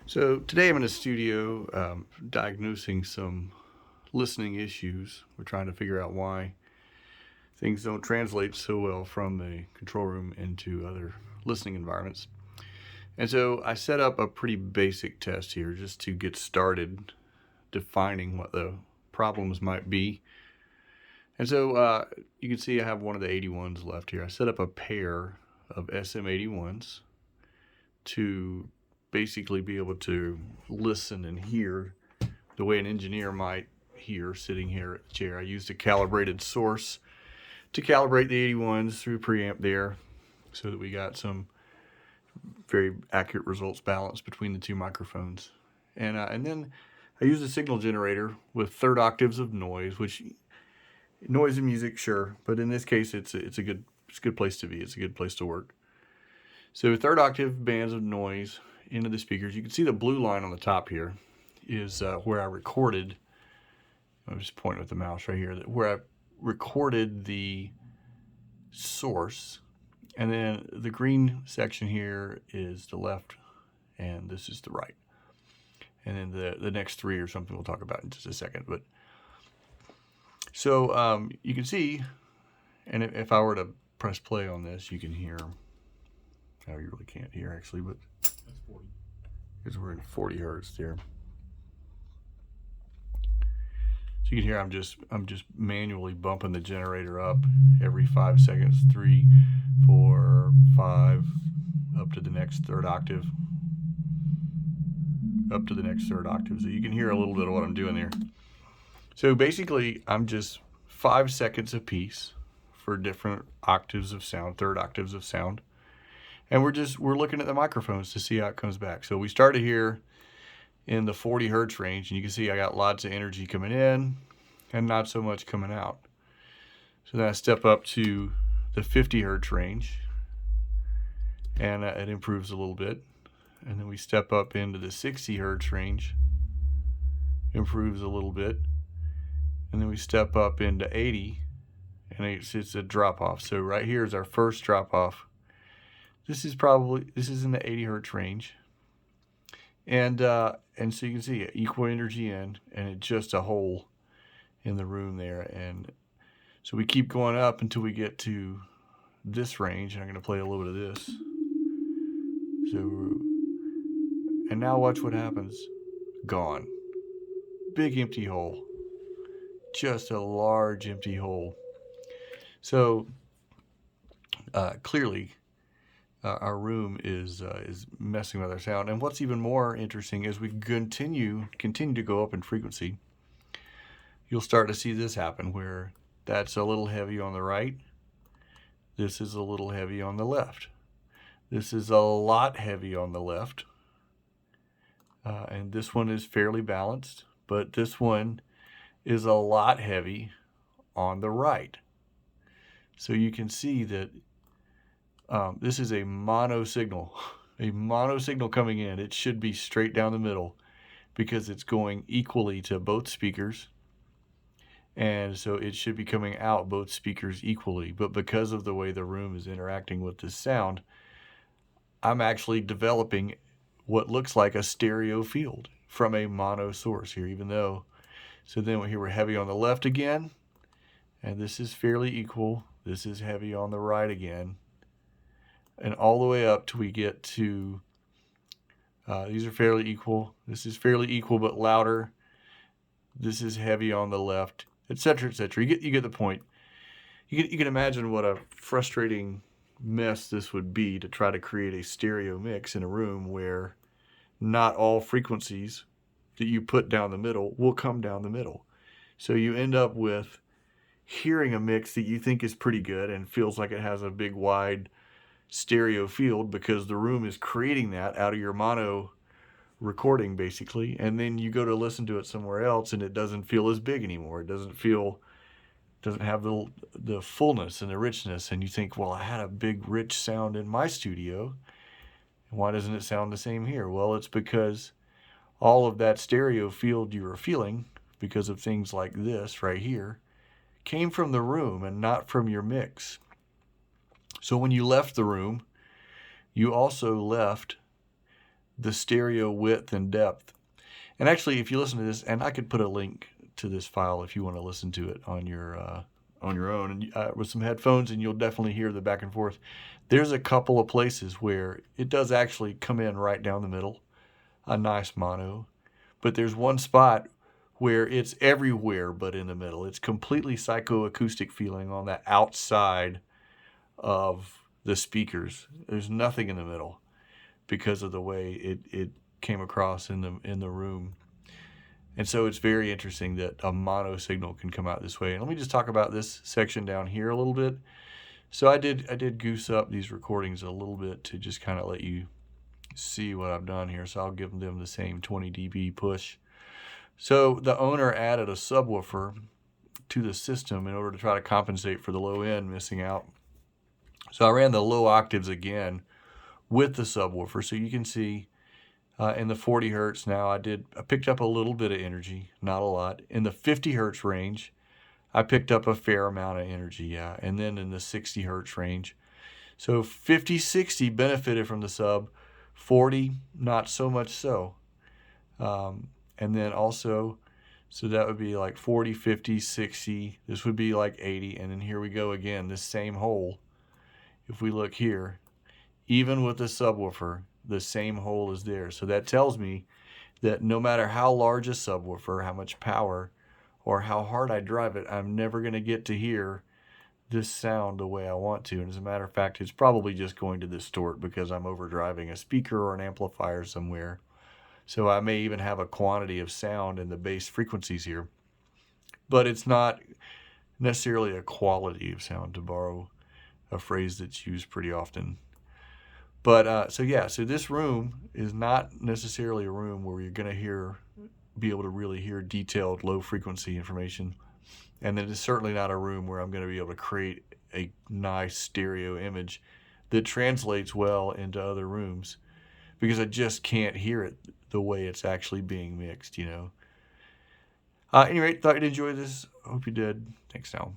So today I'm in a studio diagnosing some listening issues. We're trying to figure out why things don't translate so well from the control room into other listening environments. And so I set up a pretty basic test here just to get started defining what the problems might be. And so you can see I have one of the 81s left here. I set up a pair of SM81s to basically be able to listen and hear the way an engineer might hear sitting here at the chair. I used a calibrated source to calibrate the 81s through preamp there so that we got some very accurate results balanced between the two microphones. And then I used a signal generator with third octaves of noise, which noise and music, sure, but in this case it's a good place to be. It's a good place to work. So third octave bands of noise into the speakers. You can see the blue line on the top here is where I recorded. I'm just pointing with the mouse right here. Where I recorded the source, and then the green section here is the left, and this is the right. And then the next three are something we'll talk about in just a second. But so you can see, and if I were to press play on this, you can hear. Oh, you really can't hear actually, but That's 40. because we're in 40 hertz there. So you can hear I'm just manually bumping the generator up every 5 seconds, 3, 4, 5, up to the next third octave, up to the next third octave. So you can hear a little bit of what I'm doing there. So basically, I'm just 5 seconds a piece for different octaves of sound, third octaves of sound. And we're looking at the microphones to see how it comes back. So we started here in the 40 hertz range, and you can see I got lots of energy coming in and not so much coming out. So then I step up to the 50 hertz range, and it improves a little bit. And then we step up into the 60 hertz range, improves a little bit. And then we step up into 80, and it's a drop off. So right here is our first drop off. This is in the 80 hertz range, and so you can see equal energy in, and it's just a hole in the room there. And so we keep going up until we get to this range, and I'm going to play a little bit of this. So, and now watch what happens. Gone. Big empty hole. Just a large empty hole. So clearly. Our room is messing with our sound. And what's even more interesting is we continue to go up in frequency. You'll start to see this happen where that's a little heavy on the right. This is a little heavy on the left. This is a lot heavy on the left. And this one is fairly balanced, but this one is a lot heavy on the right. So you can see that this is a mono signal coming in. It should be straight down the middle because it's going equally to both speakers. And so it should be coming out both speakers equally. But because of the way the room is interacting with this sound, I'm actually developing what looks like a stereo field from a mono source here, even though. So then here we're heavy on the left again, and this is fairly equal. This is heavy on the right again. And all the way up till we get to, these are fairly equal. This is fairly equal but louder. This is heavy on the left, etc., etc. You get the point. You can imagine what a frustrating mess this would be to try to create a stereo mix in a room where not all frequencies that you put down the middle will come down the middle. So you end up with hearing a mix that you think is pretty good and feels like it has a big wide stereo field because the room is creating that out of your mono recording basically, and then you go to listen to it somewhere else and it doesn't feel as big anymore. It doesn't have the fullness and the richness, and you think, well, I had a big rich sound in my studio, why doesn't it sound the same here? Well, it's because all of that stereo field you were feeling because of things like this right here came from the room and not from your mix. So when you left the room, you also left the stereo width and depth. And actually, if you listen to this, and I could put a link to this file if you want to listen to it on your own, and with some headphones, and you'll definitely hear the back and forth. There's a couple of places where it does actually come in right down the middle, a nice mono, but there's one spot where it's everywhere but in the middle. It's completely psychoacoustic feeling on the outside of the speakers. There's nothing in the middle because of the way it came across in the room. And so it's very interesting that a mono signal can come out this way. And let me just talk about this section down here a little bit. So I did goose up these recordings a little bit to just kind of let you see what I've done here. So I'll give them the same 20 dB push. So the owner added a subwoofer to the system in order to try to compensate for the low end missing out. So I ran the low octaves again with the subwoofer. So you can see in the 40 hertz now, I picked up a little bit of energy, not a lot. In the 50 hertz range, I picked up a fair amount of energy, yeah. And then in the 60 hertz range. So 50, 60 benefited from the sub, 40, not so much so. And then also, so that would be like 40, 50, 60. This would be like 80. And then here we go again, this same hole. If we look here, even with the subwoofer, the same hole is there. So that tells me that no matter how large a subwoofer, how much power, or how hard I drive it, I'm never going to get to hear this sound the way I want to. And as a matter of fact, it's probably just going to distort because I'm overdriving a speaker or an amplifier somewhere. So I may even have a quantity of sound in the bass frequencies here. But it's not necessarily a quality of sound, to borrow a phrase that's used pretty often. But so this room is not necessarily a room where you're going to be able to really hear detailed low frequency information. And it is certainly not a room where I'm going to be able to create a nice stereo image that translates well into other rooms, because I just can't hear it the way it's actually being mixed, you know. At any rate, thought you'd enjoy this. Hope you did. Thanks now.